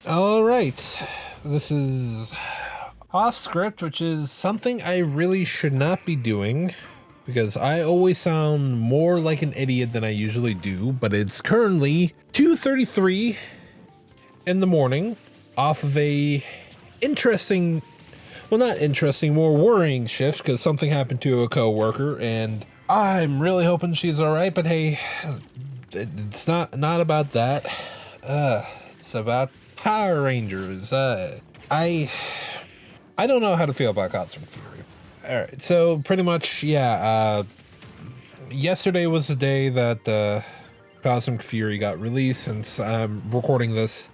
All right, this is off script, which is something I really should not be doing because I always sound more like an idiot than I usually do, but it's currently 2:33 in the morning off of a interesting, well, not interesting, more worrying shift because something happened to a coworker and I'm really hoping she's all right, but hey, it's not about that. It's about Power Rangers. I don't know how to feel about Cosmic Fury. All right, so pretty much, yeah. Yesterday was the day that Cosmic Fury got released, since I'm recording this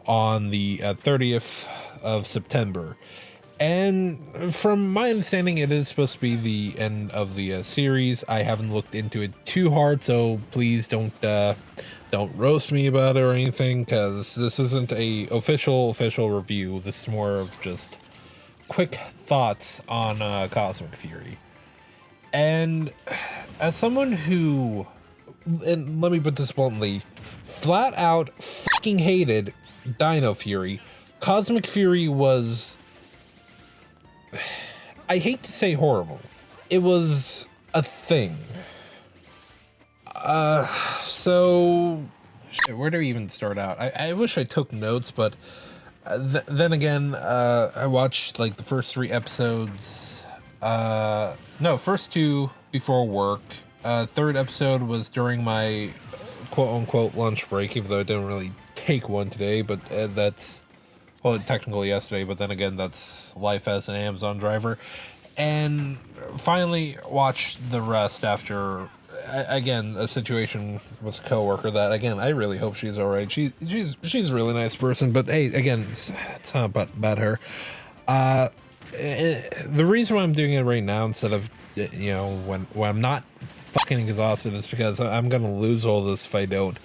on the 30th of September. And from my understanding, it is supposed to be the end of the series. I haven't looked into it too hard, so please don't roast me about it or anything, because this isn't a official review. This is more of just quick thoughts on Cosmic Fury. And as someone who, and let me put this bluntly, flat out fucking hated Dino Fury, Cosmic Fury was, I hate to say horrible. It was a thing. So shit, where do we even start out? I wish I took notes, but then again, I watched like the first 3 episodes. No, first 2 before work. Third episode was during my quote unquote lunch break, even though I didn't really take one today, but that's, well, technically yesterday, but then again, that's life as an Amazon driver. And finally watched the rest after, again, a situation with a coworker that, again, I really hope she's all right. She's a really nice person, but hey, again, it's not about her. The reason why I'm doing it right now instead of, you know, when I'm not fucking exhausted is because I'm gonna lose all this if I don't.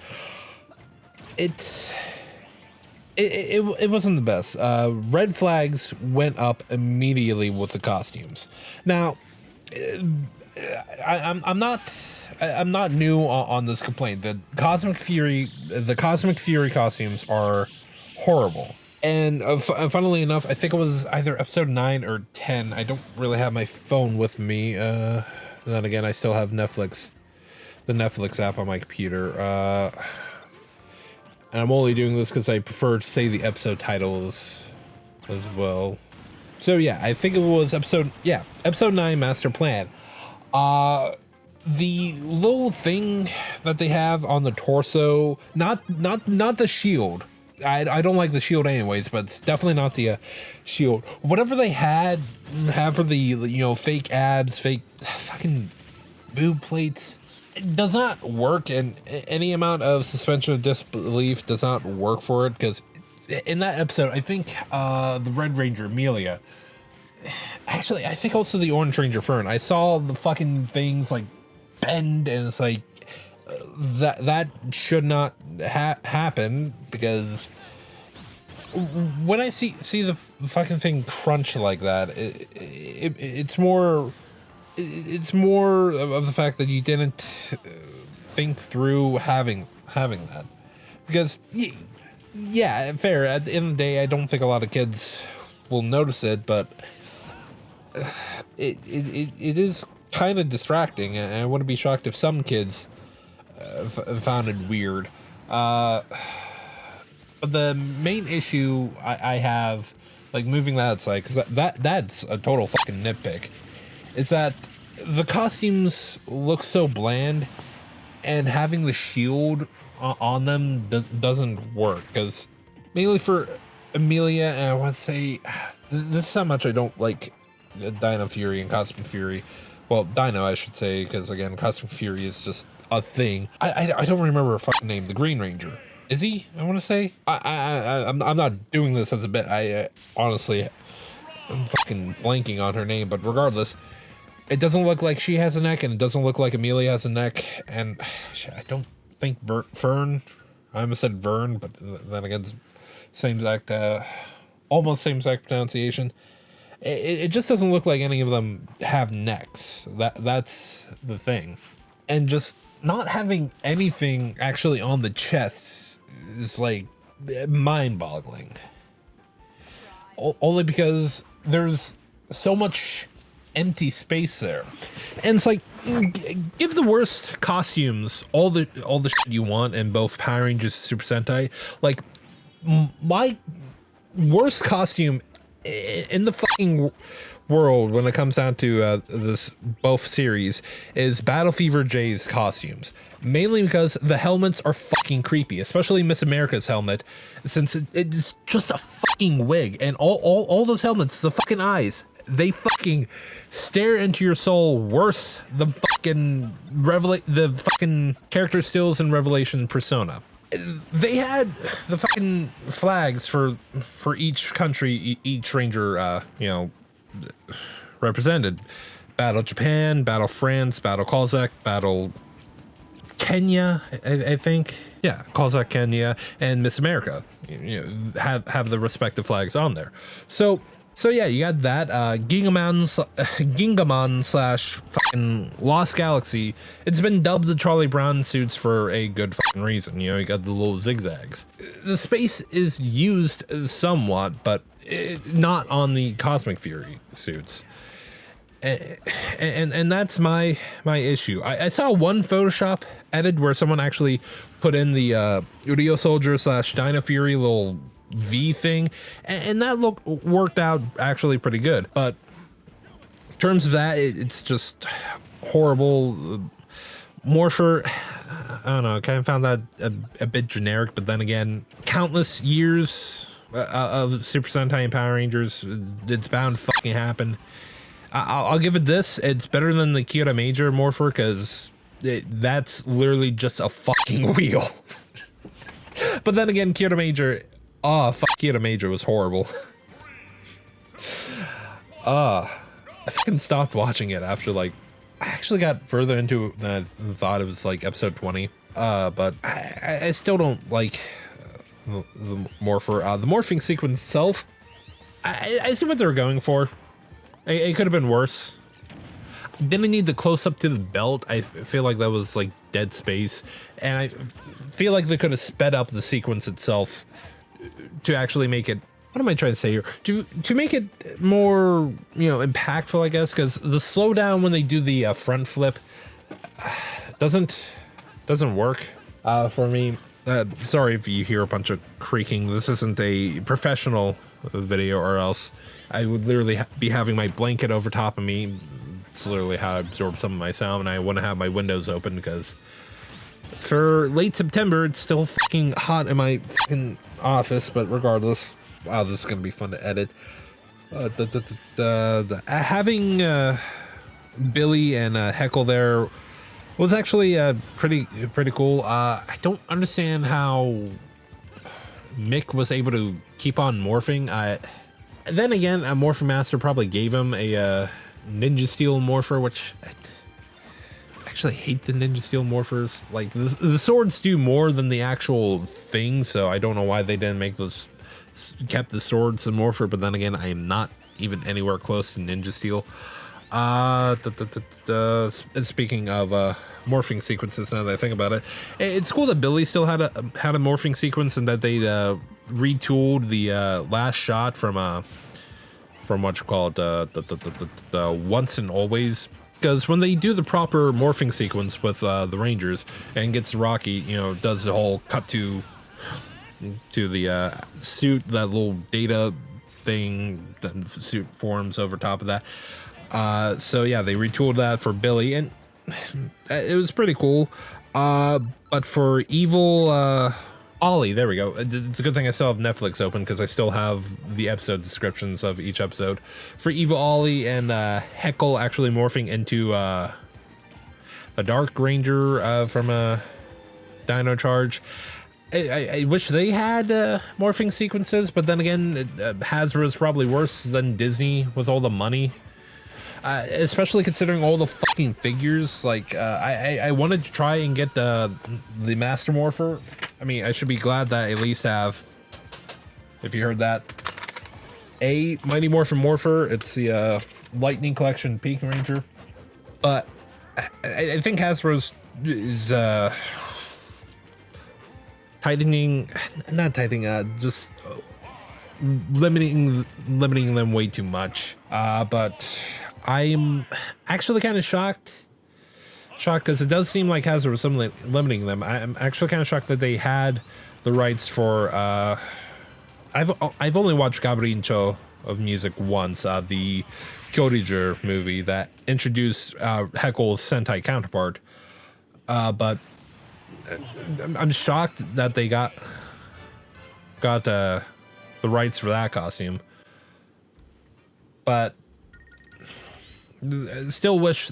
It wasn't the best. Red flags went up immediately with the costumes. Now, I'm not new on this complaint. The Cosmic Fury costumes are horrible. And funnily enough, I think it was either episode 9 or 10. I don't really have my phone with me. Then again, I still have the Netflix app on my computer. And I'm only doing this because I prefer to say the episode titles as well. So yeah, I think it was episode 9, Master Plan. The little thing that they have on the torso, not the shield. I don't like the shield anyways, but it's definitely not the shield. Whatever they have for the, you know, fake abs, fake fucking boob plates, it does not work, and any amount of suspension of disbelief does not work for it, because in that episode, I think the Red Ranger, Amelia, actually, I think also the Orange Ranger, Fern, I saw the fucking things like bend, and it's like, that should not happen, because when I see the fucking thing crunch like that, it's more of the fact that you didn't think through having that, because yeah, fair, at the end of the day, I don't think a lot of kids will notice it, but it is kind of distracting, and I wouldn't be shocked if some kids found it weird. But the main issue I have, like, moving that aside, because that's a total fucking nitpick, is that the costumes look so bland, and having the shield on them doesn't work, because mainly for Amelia, and I want to say, this is how much I don't like Dino Fury and Cosmic Fury. Well, Dino, I should say, because again, Cosmic Fury is just a thing. I don't remember her fucking name. The Green Ranger. Is he? I want to say. I'm not doing this as a bit. Honestly, I'm fucking blanking on her name. But regardless, it doesn't look like she has a neck, and it doesn't look like Amelia has a neck. And shit, I don't think Vern. I almost said Vern, but then again, same exact, almost same exact pronunciation. It just doesn't look like any of them have necks. That's the thing. And just not having anything actually on the chests is like mind-boggling. Only because there's so much empty space there, and it's like, give the worst costumes all the shit you want in both Power Rangers and Super Sentai. Like, my worst costume in the fucking world when it comes down to this both series is Battle Fever J's costumes, mainly because the helmets are fucking creepy, especially Miss America's helmet, since it's just a fucking wig, and all those helmets, the fucking eyes, they fucking stare into your soul worse than fucking the fucking character stills in Revelation Persona. They had the fucking flags for each country, each ranger, represented. Battle Japan, Battle France, Battle Cossack, Battle Kenya, I think. Yeah, Cossack, Kenya, and Miss America, have the respective flags on there. So yeah, you got that. Gingamon slash fucking Lost Galaxy. It's been dubbed the Charlie Brown suits for a good fucking reason. You got the little zigzags. The space is used somewhat, but not on the Cosmic Fury suits. And that's my issue. I saw one Photoshop edit where someone actually put in the Udio Soldier slash Dino Fury little V thing, and that worked out actually pretty good. But in terms of that, it's just horrible. Morpher, I don't know, kind of found that a bit generic, but then again, countless years of Super Sentai and Power Rangers, it's bound to fucking happen. I'll give it this. It's better than the Kyoto Major Morpher, because that's literally just a fucking wheel. But then again, Kyoto Major, Kyoto Major was horrible. I fucking stopped watching it after, like, I actually got further into it than I thought. It was like episode 20. But I still don't like the Morpher. The morphing sequence itself, I see what they were going for. It could have been worse. Didn't need the close up to the belt. I feel like that was like dead space, and I feel like they could have sped up the sequence itself to actually make it. What am I trying to say here? To make it more, impactful, I guess, because the slowdown when they do the front flip doesn't work for me. Sorry if you hear a bunch of creaking. This isn't a professional video, or else I would literally be having my blanket over top of me. It's literally how I absorb some of my sound, and I want to have my windows open because for late September, it's still fucking hot in my fucking office. But regardless, wow, this is gonna be fun to edit. Having Billy and Heckle there was actually pretty cool. I don't understand how Mick was able to keep on morphing. Then again, a Morphin Master probably gave him a Ninja Steel Morpher, which I actually hate the Ninja Steel Morphers. Like, the swords do more than the actual thing, so I don't know why they didn't make those, kept the swords and Morpher, but then again, I am not even anywhere close to Ninja Steel. Speaking of morphing sequences, now that I think about it, it's cool that Billy still had a morphing sequence, and that they retooled the last shot from what you call it, the Once and Always, because when they do the proper morphing sequence with the Rangers and gets Rocky, does the whole cut to the suit, that little data thing, the suit forms over top of that. So yeah, they retooled that for Billy, and it was pretty cool. But for Evil Ollie, there we go. It's a good thing I still have Netflix open, because I still have the episode descriptions of each episode. For Evil Ollie and Heckle actually morphing into a Dark Ranger from Dino Charge. I wish they had morphing sequences, but then again, Hasbro's probably worse than Disney with all the money. Especially considering all the fucking figures. Like, I wanted to try and get the Master Morpher. I mean, I should be glad that I at least have, if you heard that, a Mighty Morphin Morpher. It's the Lightning Collection Peak Ranger. But I think Hasbro's is just limiting them way too much. But I'm actually kind of shocked because it does seem like Hasbro was limiting them. I'm actually kind of shocked that they had the rights for I've only watched Gaburincho of Music once, the Kyoryuger movie that introduced Heckle's Sentai counterpart, but I'm shocked that they got the rights for that costume, but still wish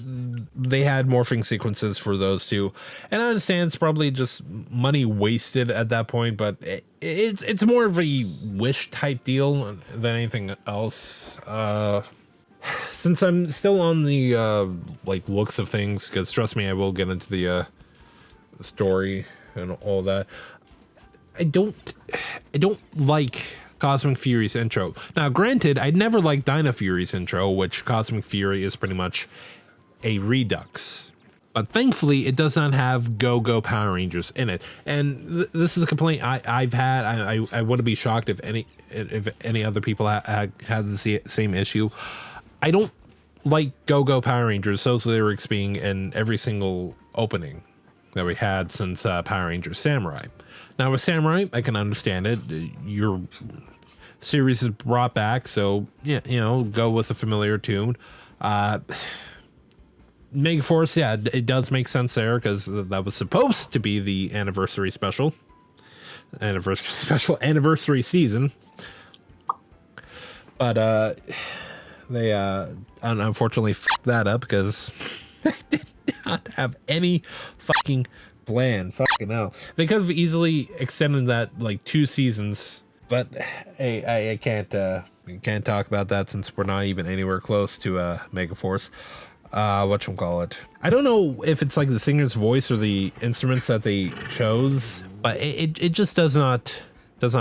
they had morphing sequences for those two. And I understand it's probably just money wasted at that point, but it's more of a wish type deal than anything else. Since I'm still on the like looks of things, because trust me, I will get into the story and all that. I don't like Cosmic Fury's intro. Now, granted, I never liked Dino Fury's intro, which Cosmic Fury is pretty much a redux. But thankfully, it does not have Go-Go Power Rangers in it. And this is a complaint I've had. I wouldn't be shocked if any other people had the same issue. I don't like Go-Go Power Rangers, those lyrics being in every single opening that we had since Power Rangers Samurai. Now, with Samurai, I can understand it. Your series is brought back, so yeah, go with a familiar tune. Megaforce, yeah, it does make sense there because that was supposed to be the anniversary anniversary season, but they unfortunately fucked that up because they did not have any fucking plan. Fucking hell, they could have easily extended that like 2 seasons. But hey, I can't talk about that since we're not even anywhere close to Megaforce. Whatchamacallit. I don't know if it's like the singer's voice or the instruments that they chose, but it just does not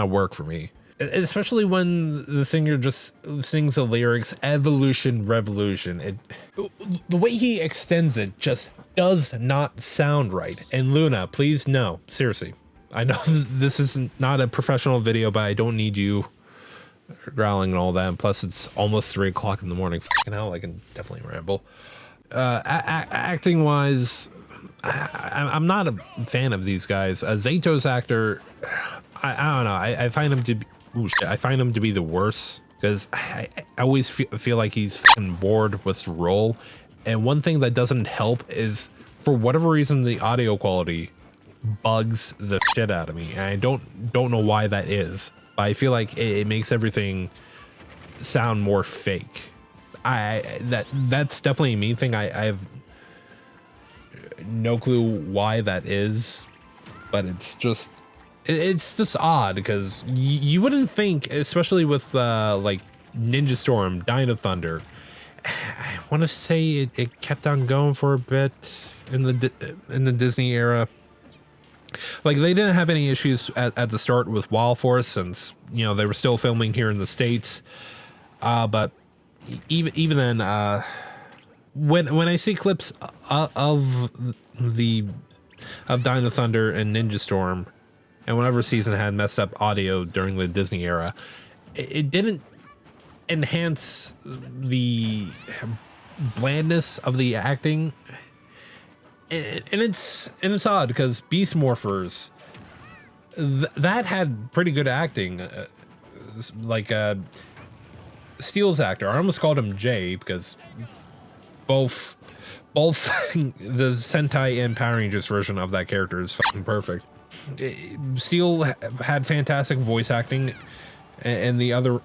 work for me. Especially when the singer just sings the lyrics "Evolution, Revolution." The way he extends it just does not sound right. And Luna, please no, seriously. I know this is not a professional video, but I don't need you growling and all that. And plus, it's almost 3 o'clock in the morning. Fucking hell, I can definitely ramble. Acting wise, I'm not a fan of these guys. Zato's actor, I don't know. I find him to be, I find him to be the worst because I always feel like he's fucking bored with the role. And one thing that doesn't help is, for whatever reason, the audio quality bugs the shit out of me, and I don't know why that is, but I feel like it makes everything sound more fake. That's definitely a me thing. I have no clue why that is, but it's just odd because you wouldn't think, especially with like Ninja Storm, Dino Thunder. I want to say it kept on going for a bit in the Disney era. Like, they didn't have any issues at the start with Wild Force, since they were still filming here in the States. But even then, when I see clips of Dino Thunder and Ninja Storm, and whatever season had messed up audio during the Disney era, it didn't enhance the blandness of the acting. And it's odd because Beast Morphers, that had pretty good acting. Like Steel's actor, I almost called him Jay because both the Sentai and Power Rangers version of that character is fucking perfect. Steel had fantastic voice acting, and the other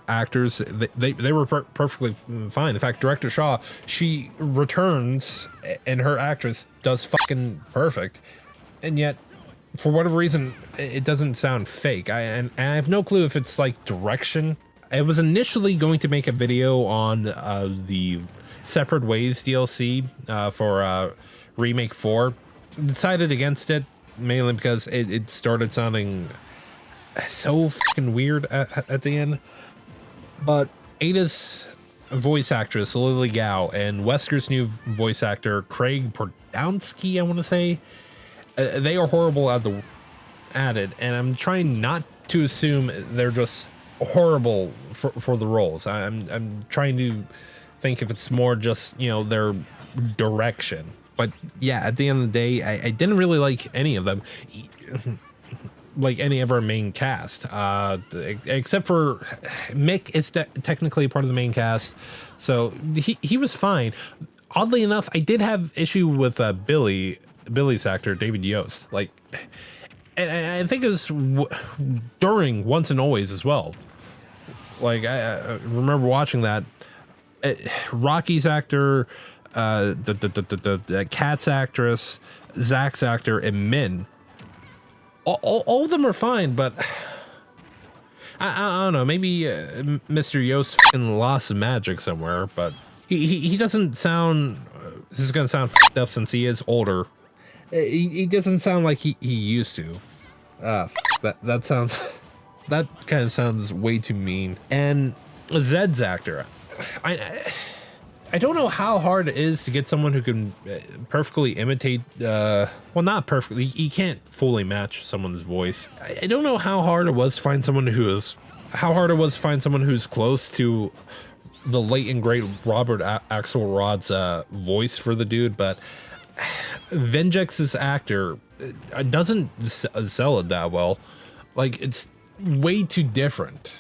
actors, they were perfectly fine. In fact, Director Shaw, she returns and her actress does fucking perfect, and yet for whatever reason it doesn't sound fake. And I have no clue if it's like direction. I was initially going to make a video on the Separate Ways DLC for Remake 4. Decided against it mainly because it started sounding so fucking weird at the end. But Ada's voice actress, Lily Gao, and Wesker's new voice actor, Craig Podolsky, I want to say, they are horrible added, and I'm trying not to assume they're just horrible for the roles. I'm trying to think if it's more just, you know, their direction. But yeah, at the end of the day, I didn't really like any of them, like any of our main cast, except for Mick is technically part of the main cast, so he was fine. Oddly enough, I did have issue with Billy's actor, David Yost, like, and I think it was during Once and Always as well. Like, I remember watching that. Rocky's actor, the Cat's actress, Zach's actor, and Min. All of them are fine, but I don't know. Maybe Mr. Yost lost magic somewhere, but he doesn't sound. This is gonna sound f***ed up since he is older. He doesn't sound like he used to. That sounds. That kind of sounds way too mean. And Zed's actor, I don't know how hard it is to get someone who can perfectly imitate, well, not perfectly, he can't fully match someone's voice. I don't know how hard it was to find someone who's close to the late and great Robert Axelrod's voice for the dude, but Venjex's actor doesn't sell it that well. Like, it's way too different.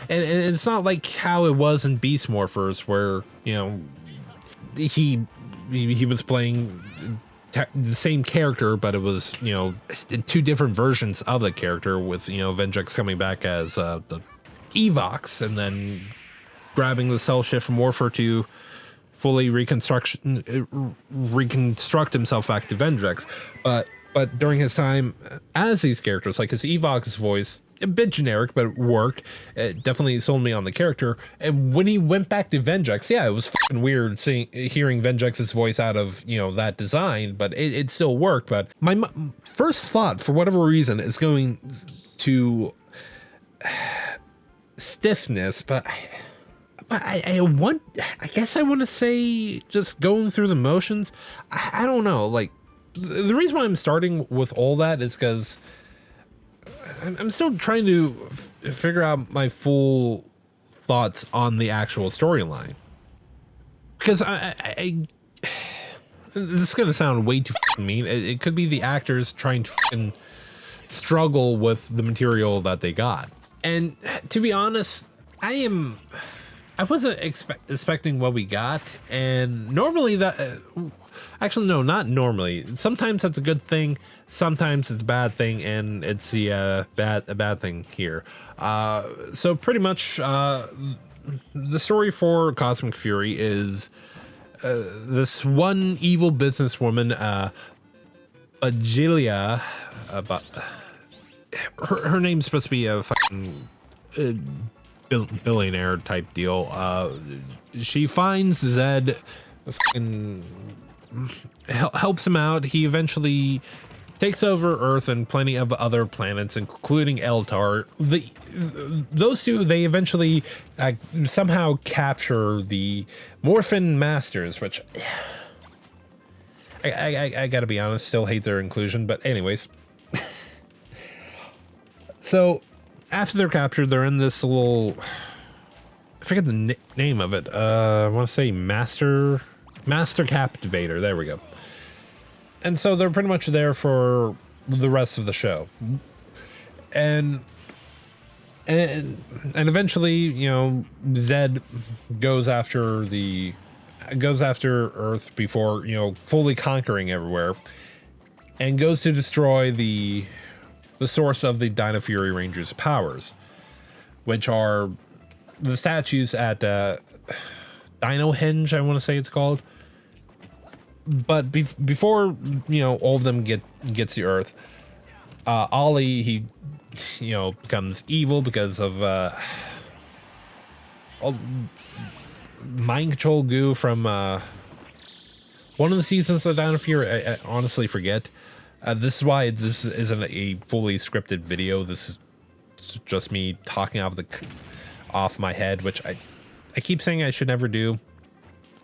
And it's not like how it was in Beast Morphers, where, you know, he was playing the same character, but it was, you know, two different versions of the character, with, you know, Vengex coming back as the Evox and then grabbing the cell shift Morpher to fully reconstruct himself back to Vengex. But during his time as these characters, like his Evox voice, a bit generic, but it worked. It definitely sold me on the character. And when he went back to Vengex, yeah, it was fucking weird hearing Venjex's voice out of, you know, that design, but it still worked. But my first thought, for whatever reason, is going to stiffness, but I guess I want to say just going through the motions. I don't know. Like, the reason why I'm starting with all that is because I'm still trying to figure out my full thoughts on the actual storyline. Because I this is gonna sound way too mean. It could be the actors trying to struggle with the material that they got. And to be honest, I wasn't expecting what we got. And normally that. Actually, no, not normally. Sometimes that's a good thing. Sometimes it's a bad thing, and it's a bad thing here. So pretty much, the story for Cosmic Fury is this one evil businesswoman, Agilia, but her name's supposed to be a fucking billionaire type deal. She finds Zed, fucking helps him out. He eventually takes over Earth and plenty of other planets, including Eltar. Those two, they eventually somehow capture the Morphin Masters, which I gotta be honest, still hate their inclusion, but anyways. So after they're captured, they're in this little, I forget the name of it. I want to say Master Captivator. There we go. And so they're pretty much there for the rest of the show. And eventually, you know, Zed goes after Earth before, you know, fully conquering everywhere, and goes to destroy the source of the Dino Fury Rangers' powers, which are the statues at Dino Henge, I want to say it's called. But before, you know, all of them gets to Earth, Ollie, he, you know, becomes evil because of mind control goo from one of the seasons of Dino Fury. I honestly forget. This is why this isn't a fully scripted video. This is just me talking off my head, which I keep saying I should never do.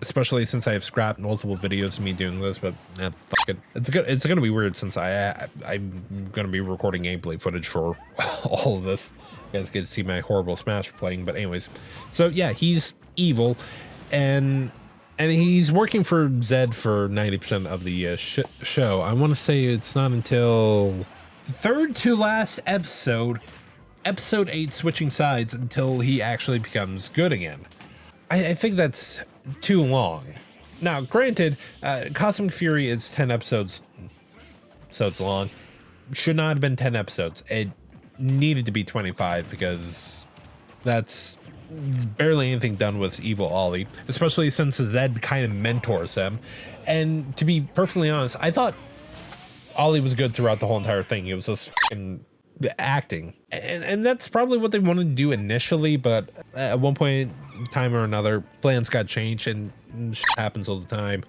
especially since I have scrapped multiple videos of me doing this, but fuck it. It's gonna be weird since I'm gonna be recording gameplay footage for all of this. You guys get to see my horrible Smash playing, but anyways. So yeah, he's evil, and he's working for Zed for 90% of the show. I want to say it's not until third to last episode 8, switching sides, until he actually becomes good again. I think that's too long. Now, granted, Cosmic Fury is 10 episodes long. Should not have been 10 episodes. It needed to be 25 because that's barely anything done with evil Ollie, especially since Zed kind of mentors him. And to be perfectly honest, I thought Ollie was good throughout the whole entire thing. It was just fucking acting, and that's probably what they wanted to do initially, but at one point in time or another, plans got changed, and shit happens all the time.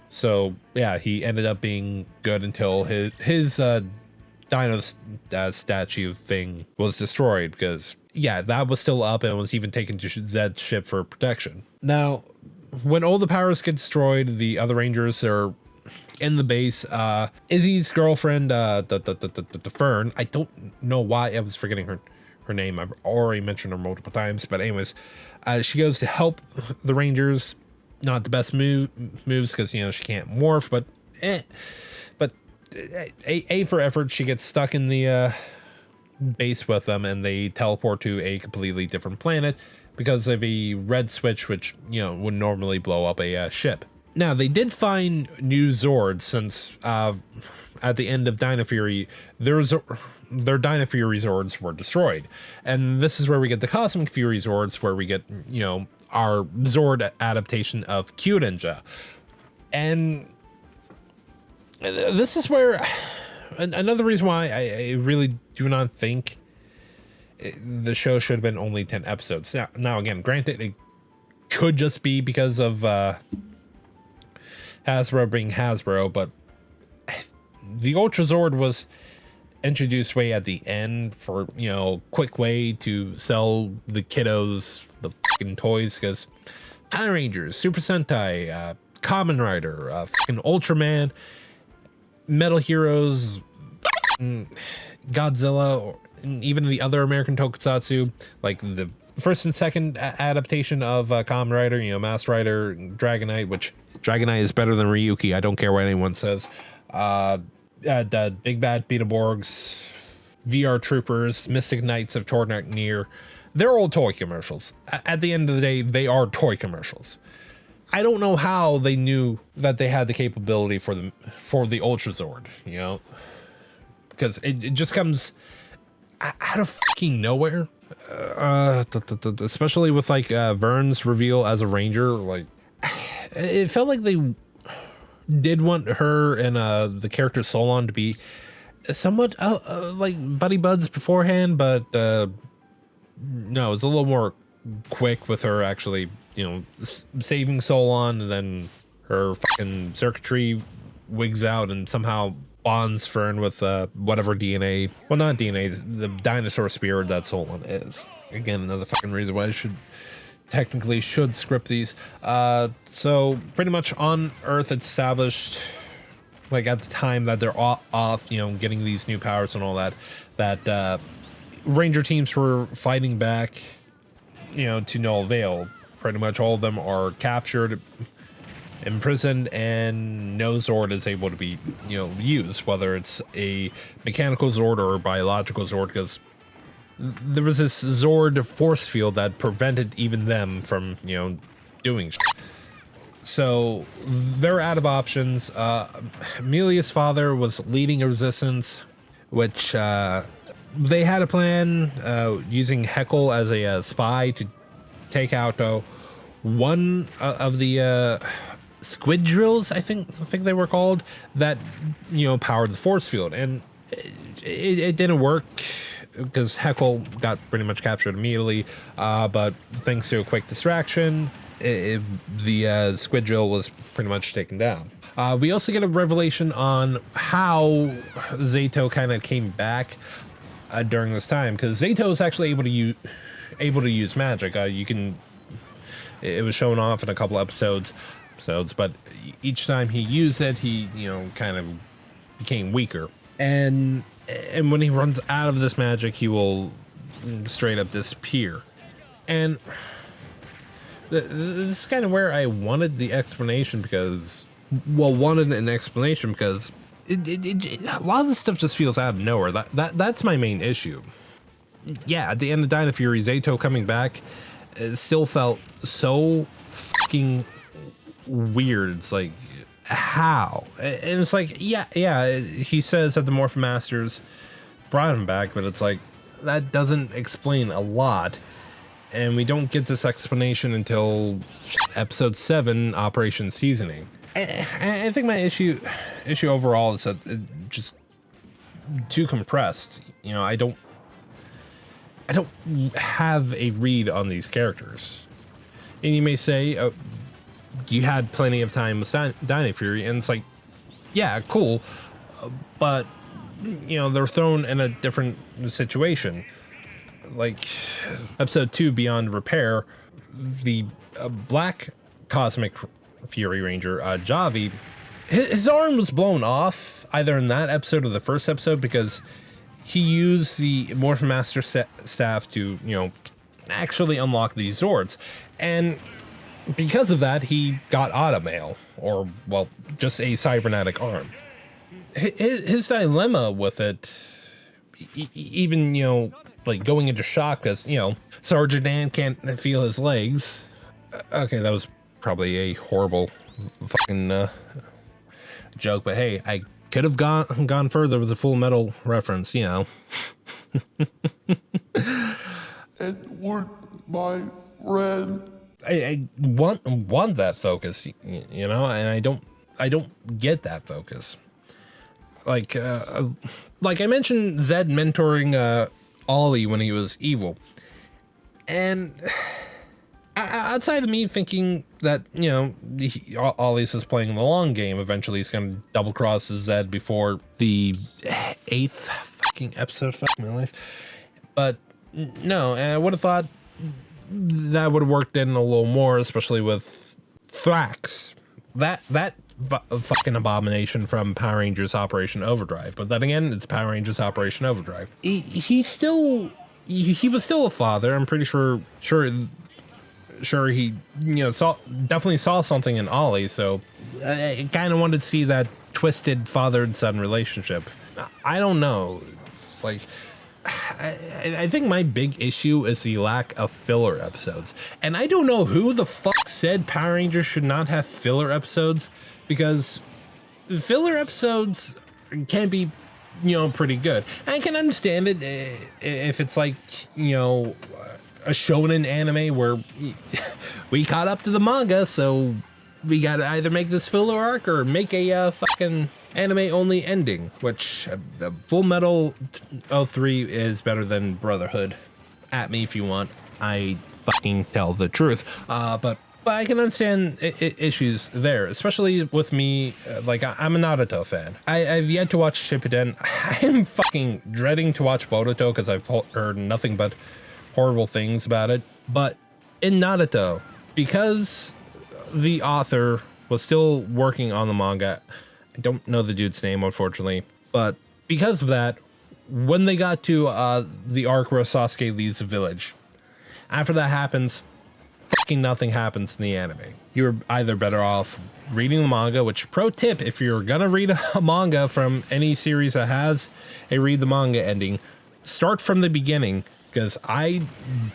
So yeah, he ended up being good until his Dino statue thing was destroyed, because yeah, that was still up and was even taken to Zed's ship for protection. Now, when all the powers get destroyed, the other Rangers are in the base. Izzy's girlfriend, the Fern, I don't know why I was forgetting her name. I've already mentioned her multiple times, but anyways, she goes to help the Rangers. Not the best moves because, you know, she can't morph, but A for effort. She gets stuck in the base with them, and they teleport to a completely different planet because of a red switch, which, you know, would normally blow up a ship. Now, they did find new Zords since at the end of Dino Fury, their Dino Fury Zords were destroyed. And this is where we get the Cosmic Fury Zords, where we get, you know, our Zord adaptation of Kyurenja. And this is where another reason why I really do not think the show should have been only 10 episodes. Now again, granted, it could just be because of Hasbro being Hasbro, but the Ultra Zord was introduced way at the end for, you know, quick way to sell the kiddos the fucking toys, because Power Rangers, Super Sentai, Kamen Rider, fucking Ultraman, Metal Heroes, Godzilla, and even the other American tokusatsu, like the first and second adaptation of Kamen Rider, you know, Masked Rider, Dragonite, which Dragonite is better than Ryuki. I don't care what anyone says. The Big Bad Beetleborgs, VR Troopers, Mystic Knights of Tornak. They're all toy commercials. At the end of the day, they are toy commercials. I don't know how they knew that they had the capability for the Ultra Zord, you know, because it just comes out of fucking nowhere. Especially with like Vern's reveal as a Ranger, like it felt like they did want her and the character Solon to be somewhat like buddy buds beforehand, but no, it's a little more quick with her actually, you know, saving Solon, and then her fucking circuitry wigs out and somehow bonds Fern with whatever DNA, well, not DNA, the dinosaur spirit that Solon is. Again, another fucking reason why I should script these. So pretty much on Earth, it's established, like at the time that they're off, you know, getting these new powers and all that, that Ranger teams were fighting back, you know, to no avail. Pretty much all of them are captured, imprisoned, and no Zord is able to be, you know, used, whether it's a mechanical Zord or a biological Zord, because there was this Zord force field that prevented even them from, you know, doing shit. So they're out of options. Amelia's father was leading a resistance, which they had a plan using Heckle as a spy to take out one of the squid drills, I think they were called, that, you know, powered the force field, and it didn't work because Heckle got pretty much captured immediately, but thanks to a quick distraction, the squid drill was pretty much taken down. We also get a revelation on how Zato kind of came back during this time, because Zato is actually able to use magic. You can It was shown off in a couple episodes, but each time he used it, he, kind of became weaker. And when he runs out of this magic, he will straight up disappear. And this is kind of where I wanted the explanation because, wanted an explanation because a lot of this stuff just feels out of nowhere. That's my main issue. Yeah, at the end of Dino Fury, Zato coming back still felt so fucking weird. It's like, how? And it's like, yeah, he says that the Morphin Masters brought him back, but it's like, that doesn't explain a lot. And we don't get this explanation until episode 7, Operation Seasoning. I think my issue overall is that it just too compressed. I don't have a read on these characters. And you may say, you had plenty of time with Dino Fury, and it's like, yeah, cool, but they're thrown in a different situation. Like episode 2, Beyond Repair, the Black Cosmic Fury Ranger, Javi, his arm was blown off either in that episode or the first episode because he used the Morphin Master staff to, actually unlock these Zords. And because of that, he got automail, or, just a cybernetic arm. His dilemma with it, even, like going into shock because, Sergeant Dan can't feel his legs. Okay, that was probably a horrible fucking joke, but hey, I could have gone further with a Full Metal reference, It weren't my friend. I want that focus, and I don't get that focus. Like I mentioned, Zed mentoring Ollie when he was evil, and outside of me thinking that Ollie's is playing the long game, eventually he's gonna double cross Zed before the 8th fucking episode. Fuck my life. But no, I would have thought that would have worked in a little more, especially with Thrax, that fucking abomination from Power Rangers Operation Overdrive. But then again, it's Power Rangers Operation Overdrive. He was still a father. I'm pretty sure he definitely saw something in Ollie. So I kind of wanted to see that twisted father and son relationship. I don't know. It's like, I think my big issue is the lack of filler episodes. And I don't know who the fuck said Power Rangers should not have filler episodes, because filler episodes can be, pretty good. I can understand it if it's like, a shonen anime where we caught up to the manga, so we gotta either make this filler arc or make a fucking anime only ending, which Full Metal 03 is better than Brotherhood. At me if you want. I fucking tell the truth. But I can understand issues there, especially with me. Like, I'm a Naruto fan. I've yet to watch Shippuden. I am fucking dreading to watch Boruto because I've heard nothing but horrible things about it. But in Naruto, because the author was still working on the manga, I don't know the dude's name, unfortunately, but because of that, when they got to the arc where Sasuke leaves the village, after that happens, fucking nothing happens in the anime. You're either better off reading the manga, which, pro tip, if you're gonna read a manga from any series that has a read the manga ending, start from the beginning, because I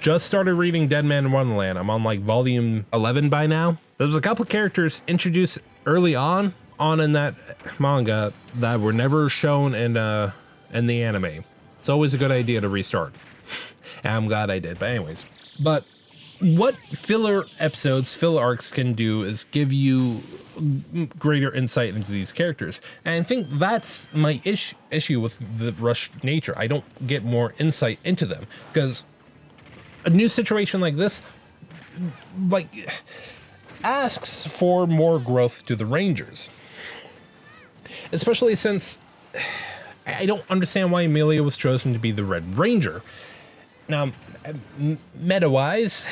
just started reading Dead Man in Wonderland. I'm on like volume 11 by now. There's a couple characters introduced early on in that manga that were never shown in the anime. It's always a good idea to restart. And I'm glad I did. But anyways, but what filler arcs can do is give you greater insight into these characters. And I think that's my issue with the rushed nature. I don't get more insight into them, because a new situation like this, like, asks for more growth to the Rangers. Especially since I don't understand why Amelia was chosen to be the Red Ranger. Now, meta-wise,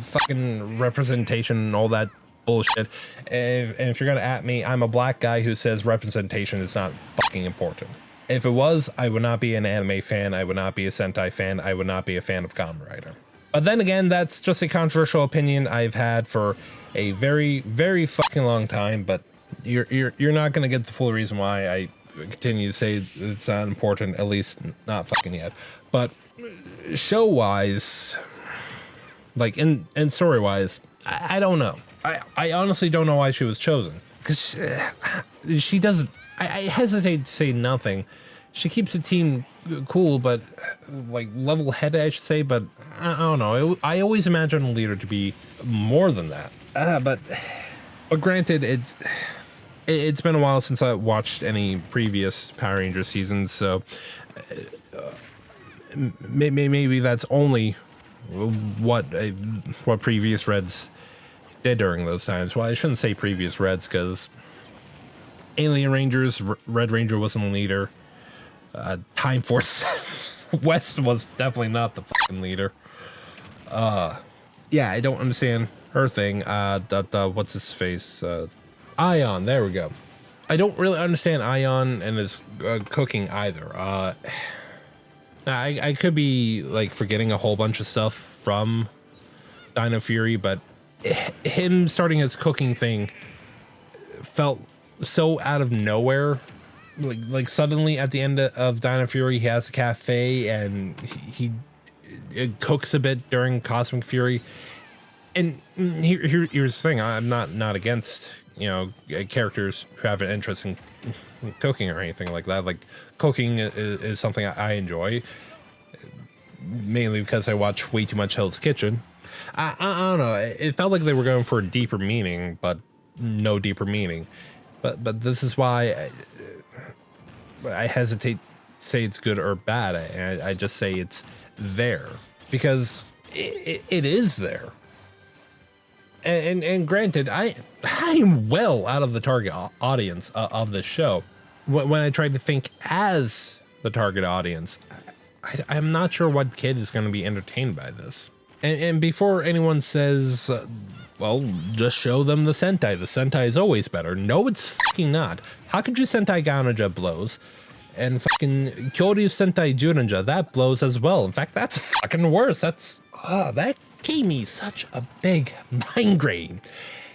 fucking representation and all that bullshit. And if you're gonna at me, I'm a black guy who says representation is not fucking important. If it was, I would not be an anime fan, I would not be a Sentai fan, I would not be a fan of Kamen Rider. But then again, that's just a controversial opinion I've had for a very, very fucking long time, but you're not gonna get the full reason why I continue to say it's not important, at least not fucking yet. But show-wise, like in story-wise, I don't know. I honestly don't know why she was chosen, because she doesn't. I hesitate to say nothing. She keeps the team cool, but like level-headed, I should say. But I don't know. I always imagine a leader to be more than that. But granted, it's been a while since I watched any previous Power Rangers seasons, so maybe that's only what previous Reds did during those times. Well, I shouldn't say previous Reds, because Alien Rangers, Red Ranger wasn't a leader. Time Force West was definitely not the fucking leader. Yeah, I don't understand her thing. What's his face? Ion, there we go. I don't really understand Ion and his cooking either. I could be like forgetting a whole bunch of stuff from Dino Fury, but him starting his cooking thing felt so out of nowhere. Like suddenly at the end of Dino Fury, he has a cafe and he cooks a bit during Cosmic Fury. And here's the thing: I'm not against, you know, characters who have an interest in cooking or anything like that. Like cooking is something I enjoy, mainly because I watch way too much Hell's Kitchen. I don't know. It felt like they were going for a deeper meaning, but no deeper meaning. But this is why I hesitate to say it's good or bad. I just say it's there because it is there. And granted, I'm well out of the target audience of this show. When I try to think as the target audience, I'm not sure what kid is going to be entertained by this. And before anyone says, well, just show them the Sentai. The Sentai is always better. No, it's fucking not. How could you Sentai Ganaja blows? And fucking Kyoryu Sentai Juninja, that blows as well. In fact, that's fucking worse. That gave me such a big migraine.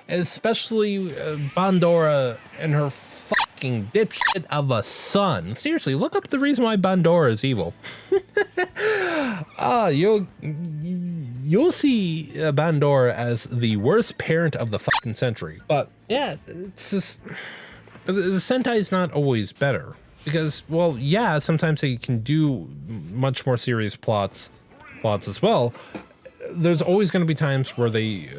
Especially Bandora and her fucking dipshit of a son. Seriously, look up the reason why Bandora is evil. You'll see Bandora as the worst parent of the fucking century. But yeah, it's just the Sentai is not always better because, well, yeah, sometimes they can do much more serious plots as well. There's always going to be times where they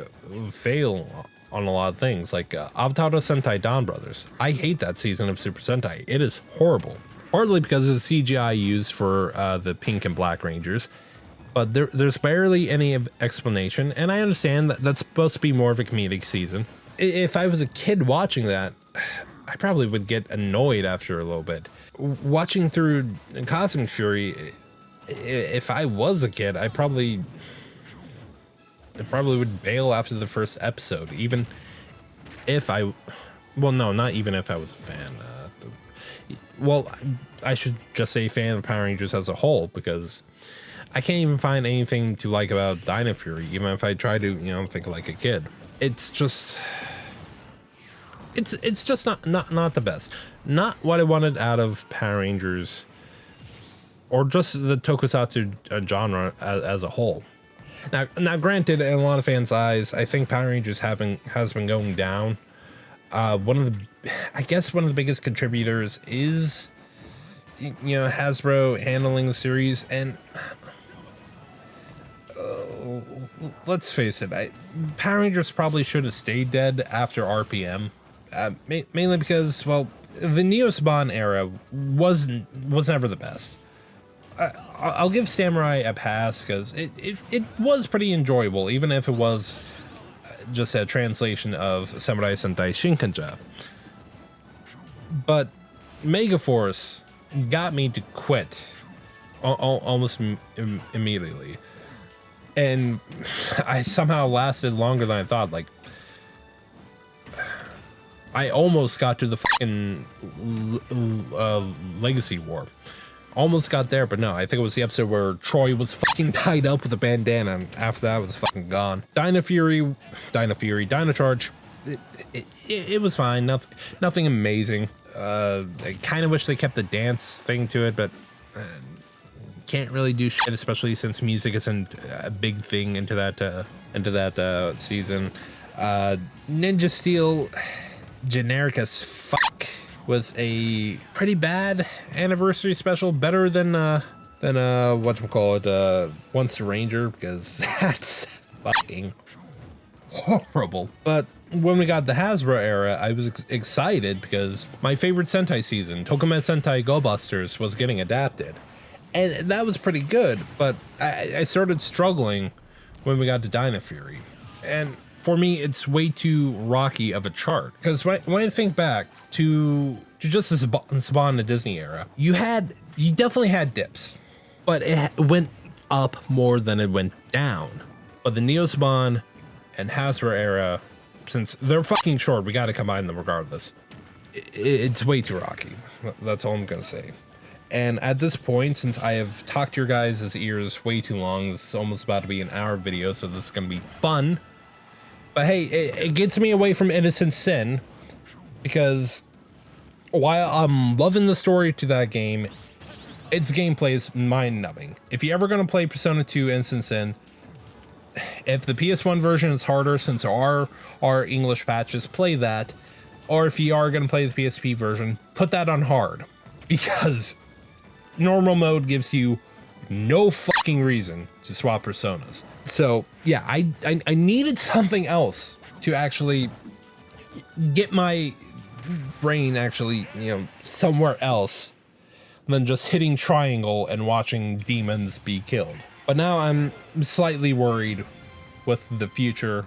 fail on a lot of things, like Avatar Sentai Dawn Brothers. I hate that season of Super Sentai. It is horrible. Partly because of the CGI used for the Pink and Black Rangers, but there's barely any explanation, and I understand that that's supposed to be more of a comedic season. If I was a kid watching that, I probably would get annoyed after a little bit. Watching through Cosmic Fury, if I was a kid, I probably would bail after the first episode, even if well, no, not even if I was a fan. Well, I should just say fan of Power Rangers as a whole, because I can't even find anything to like about Dino Fury, even if I try to, you know, think like a kid. It's just not the best. Not what I wanted out of Power Rangers, or just the tokusatsu genre as a whole. Now, granted, in a lot of fans' eyes, I think Power Rangers has been going down. One of the biggest contributors is, you know, Hasbro handling the series, and let's face it, Power Rangers probably should have stayed dead after RPM, mainly because, well, the Neo Saban era was never the best. I'll give Samurai a pass because it was pretty enjoyable, even if it was just a translation of Samurai Sentai Shinkanja. But Megaforce got me to quit almost immediately. And I somehow lasted longer than I thought. Like, I almost got to the fucking Legacy War. Almost got there, but no, I think it was the episode where Troy was fucking tied up with a bandana, and after that, it was fucking gone. Dino Charge, it was fine. Nothing amazing. I kind of wish they kept the dance thing to it, but can't really do shit, especially since music isn't a big thing into that season. Ninja Steel, generic as fuck, with a pretty bad anniversary special, better than whatchamacallit, Once a Ranger, because that's fucking horrible. But when we got the Hasbro era, I was excited because my favorite Sentai season, Tokumen Sentai Go Busters, was getting adapted. And that was pretty good, but I started struggling when we got to Dino Fury. And for me, it's way too rocky of a chart. Because when I think back to just the Saban the Disney era, you definitely had dips, but it went up more than it went down. But the Neo Saban and Hasbro era, since they're fucking short, we got to combine them regardless. It's way too rocky. That's all I'm gonna say. And at this point, since I have talked your guys' ears way too long, this is almost about to be an hour video, so this is gonna be fun. But hey, it gets me away from Innocent Sin, because while I'm loving the story to that game, its gameplay is mind-numbing. If you're ever gonna play Persona 2 Innocent Sin, if the PS1 version is harder, since there are English patches, play that. Or if you are gonna play the PSP version, put that on hard, because normal mode gives you no fucking reason to swap personas. So yeah, I needed something else to actually get my brain actually, somewhere else than just hitting triangle and watching demons be killed. But now I'm slightly worried with the future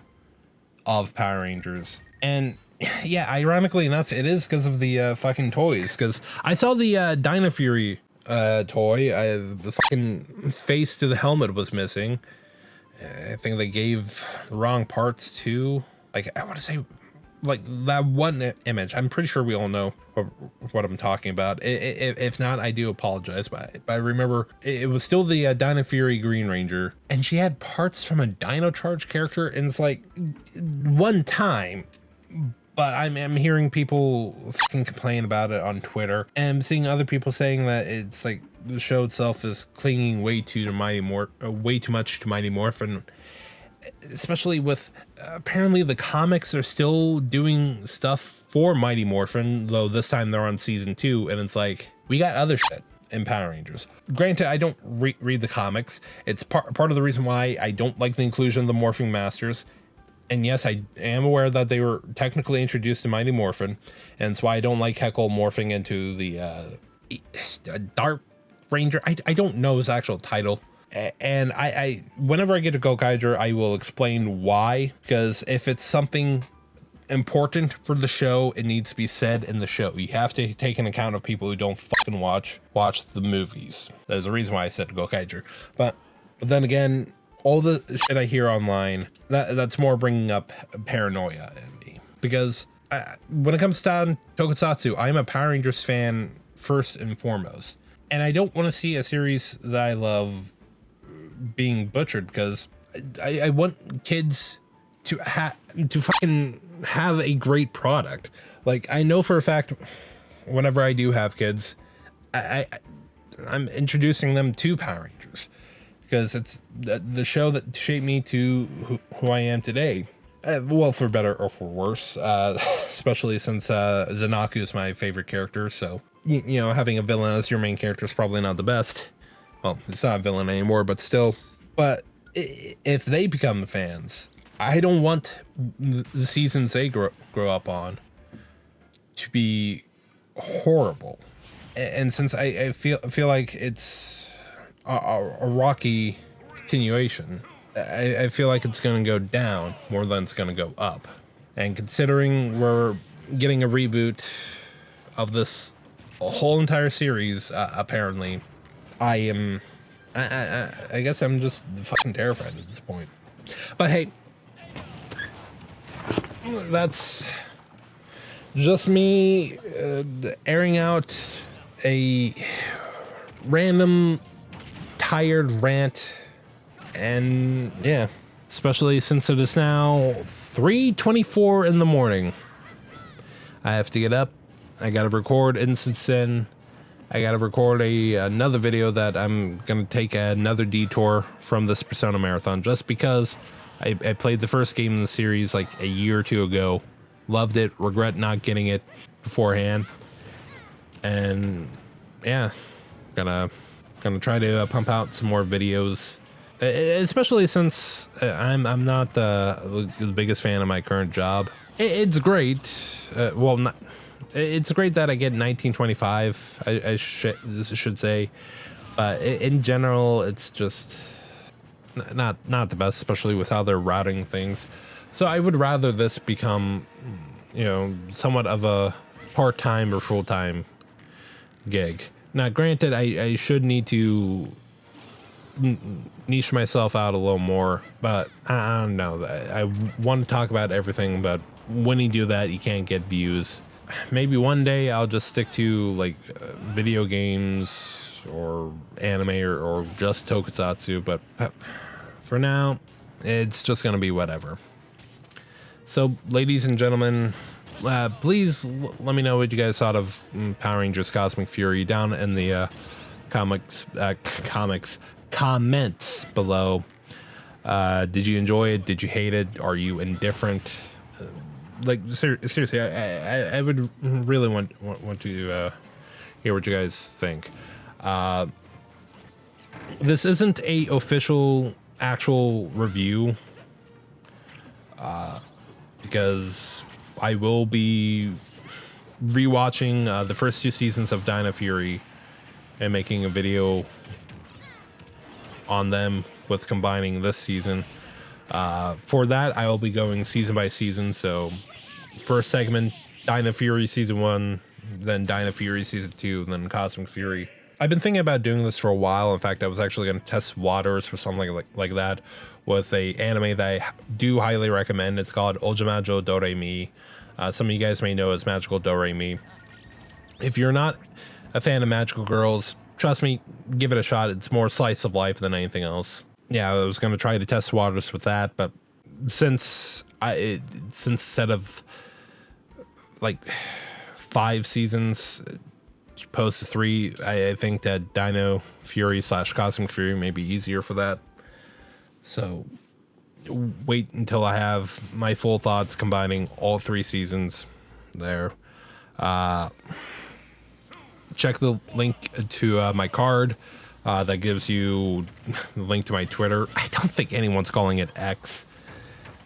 of Power Rangers. And yeah, ironically enough, it is because of the fucking toys. Because I saw the Dino Fury toy. The fucking face to the helmet was missing. I think they gave the wrong parts too. Like, I want to say, like, that one image. I'm pretty sure we all know what I'm talking about. If not, I do apologize. But I remember it was still the Dino Fury Green Ranger, and she had parts from a Dino Charge character, and it's like one time. But I'm hearing people fucking complain about it on Twitter, and I'm seeing other people saying that it's like the show itself is clinging way too much to Mighty Morphin, especially with apparently the comics are still doing stuff for Mighty Morphin, though this time they're on season 2, and it's like, we got other shit in Power Rangers. Granted, I don't read the comics. It's part of the reason why I don't like the inclusion of the Morphing Masters. And yes, I am aware that they were technically introduced in Mighty Morphin, and it's why I don't like Heckle morphing into the Dark Ranger. I don't know his actual title. And I whenever I get to Gokaiger, I will explain why, because if it's something important for the show, it needs to be said in the show. You have to take an account of people who don't fucking watch the movies. There's a reason why I said Gokaiger. But then again, all the shit I hear online, that's more bringing up paranoia in me. Because when it comes down to Tokusatsu, I'm a Power Rangers fan first and foremost. And I don't want to see a series that I love being butchered, because I want kids to fucking have a great product. Like, I know for a fact, whenever I do have kids, I'm introducing them to Power Rangers, because it's the show that shaped me to who I am today. Well, for better or for worse, especially since Zanaku is my favorite character. So, you know, having a villain as your main character is probably not the best. Well, it's not a villain anymore, but still. But if they become the fans, I don't want the seasons they grow up on to be horrible. And since I feel like it's a rocky continuation, I feel like it's going to go down more than it's going to go up. And considering we're getting a reboot of this whole entire series, apparently, I am I guess I'm just fucking terrified at this point. But hey, that's just me airing out a random tired rant. And yeah, especially since it is now 3:24 in the morning. I have to get up. I gotta record Instant Sin. I gotta record another video that I'm gonna take another detour from this Persona Marathon, just because I played the first game in the series like a year or two ago. Loved it. Regret not getting it beforehand. And yeah, gonna try to pump out some more videos. Especially since I'm not the biggest fan of my current job. It's great. It's great that I get 1925. I should say, but in general, it's just not the best, especially with how they're routing things. So I would rather this become, somewhat of a part-time or full-time gig. Now, granted, I should need to niche myself out a little more, but I don't know. I want to talk about everything, but when you do that, you can't get views. Maybe one day I'll just stick to like video games or anime or just tokusatsu, but for now, it's just gonna be whatever. So, ladies and gentlemen, please let me know what you guys thought of Power Rangers Cosmic Fury down in the comments below. Did you enjoy it? Did you hate it? Are you indifferent? Seriously, I would really want to hear what you guys think. This isn't a official actual review, because I will be rewatching the first 2 seasons of Dino Fury and making a video on them with combining this season. For that, I will be going season by season. So first segment, Dino Fury season 1, then Dino Fury season 2, then Cosmic Fury. I've been thinking about doing this for a while. In fact, I was actually going to test waters for something like that with a anime that I do highly recommend. It's called Ojamajo Doremi. Some of you guys may know as Magical Doremi. If you're not a fan of magical girls, trust me, give it a shot. It's more slice of life than anything else. Yeah, I was going to try to test waters with that, but since instead of like 5 seasons opposed to 3, I think that Dino Fury / Cosmic Fury may be easier for that. So wait until I have my full thoughts combining all 3 seasons there. Check the link to my card. That gives you the link to my Twitter. I don't think anyone's calling it X.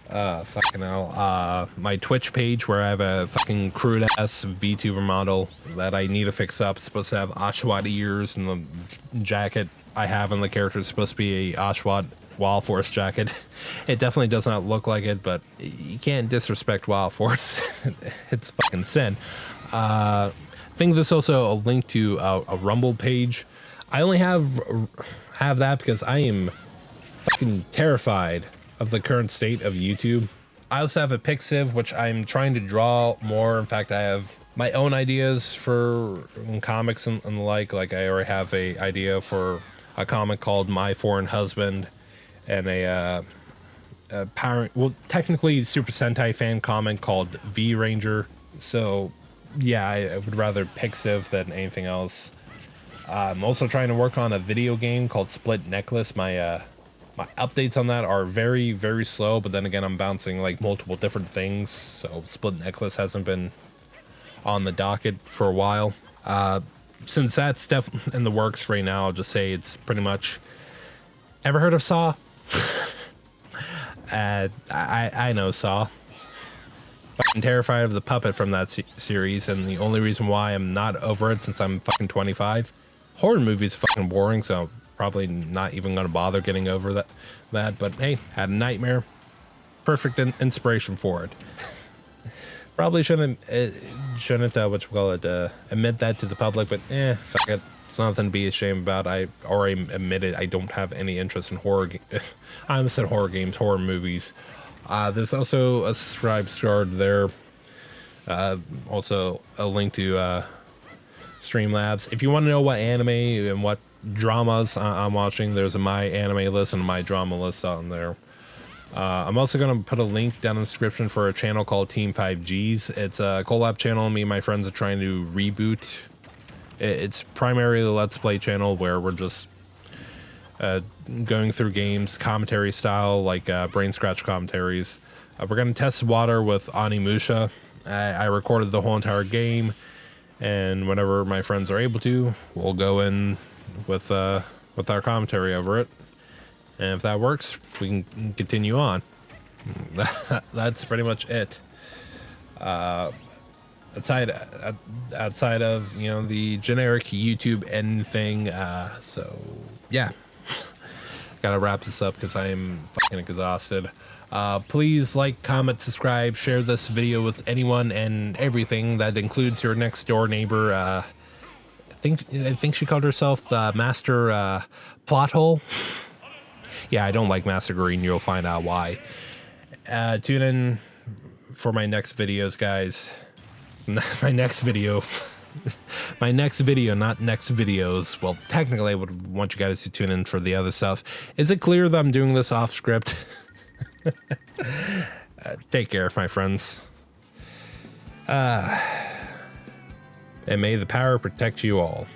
Fucking hell. My Twitch page, where I have a fucking crude ass VTuber model that I need to fix up. It's supposed to have Oshawott ears, and the jacket I have in the character is supposed to be a Oshawott Wild Force jacket. It definitely does not look like it, but you can't disrespect Wild Force. It's fucking sin. I think there's also a link to a Rumble page. I only have that because I am fucking terrified of the current state of YouTube. I also have a Pixiv, which I'm trying to draw more. In fact, I have my own ideas for comics and the like. Like, I already have a idea for a comic called My Foreign Husband, and a technically Super Sentai fan comic called V Ranger. So yeah, I would rather Pixiv than anything else. I'm also trying to work on a video game called Split Necklace. My updates on that are very, very slow, but then again, I'm bouncing like multiple different things. So Split Necklace hasn't been on the docket for a while. Since that's definitely in the works right now, I'll just say it's pretty much... Ever heard of Saw? I know Saw. I'm terrified of the puppet from that series, and the only reason why I'm not over it since I'm fucking 25. Horror movies are fucking boring, so probably not even gonna bother getting over that. But hey, had a nightmare. Perfect inspiration for it. Probably shouldn't admit that to the public, but fuck it. It's nothing to be ashamed about. I already admitted I don't have any interest in horror. I almost said horror games, horror movies. There's also a subscribe card there. Also a link to Streamlabs. If you want to know what anime and what dramas I'm watching, there's a my anime list and my drama list on there. I'm also going to put a link down in the description for a channel called Team 5Gs. It's a collab channel. Me and my friends are trying to reboot. It's primarily a Let's Play channel where we're just going through games, commentary style, like brain scratch commentaries. We're going to test the water with Onimusha. I recorded the whole entire game, and whenever my friends are able to, we'll go in with our commentary over it. And if that works, we can continue on. That's pretty much it. Outside of, you know, the generic YouTube end thing. So yeah, gotta wrap this up because I am fucking exhausted. Please like, comment, subscribe, share this video with anyone and everything. That includes your next door neighbor. I think she called herself Master Plot Hole. Yeah, I don't like Master Green. You'll find out why. Tune in for my next videos, guys. My next video, not next videos. Well, technically I would want you guys to tune in for the other stuff. Is it clear that I'm doing this off script? Take care, my friends. And may the power protect you all.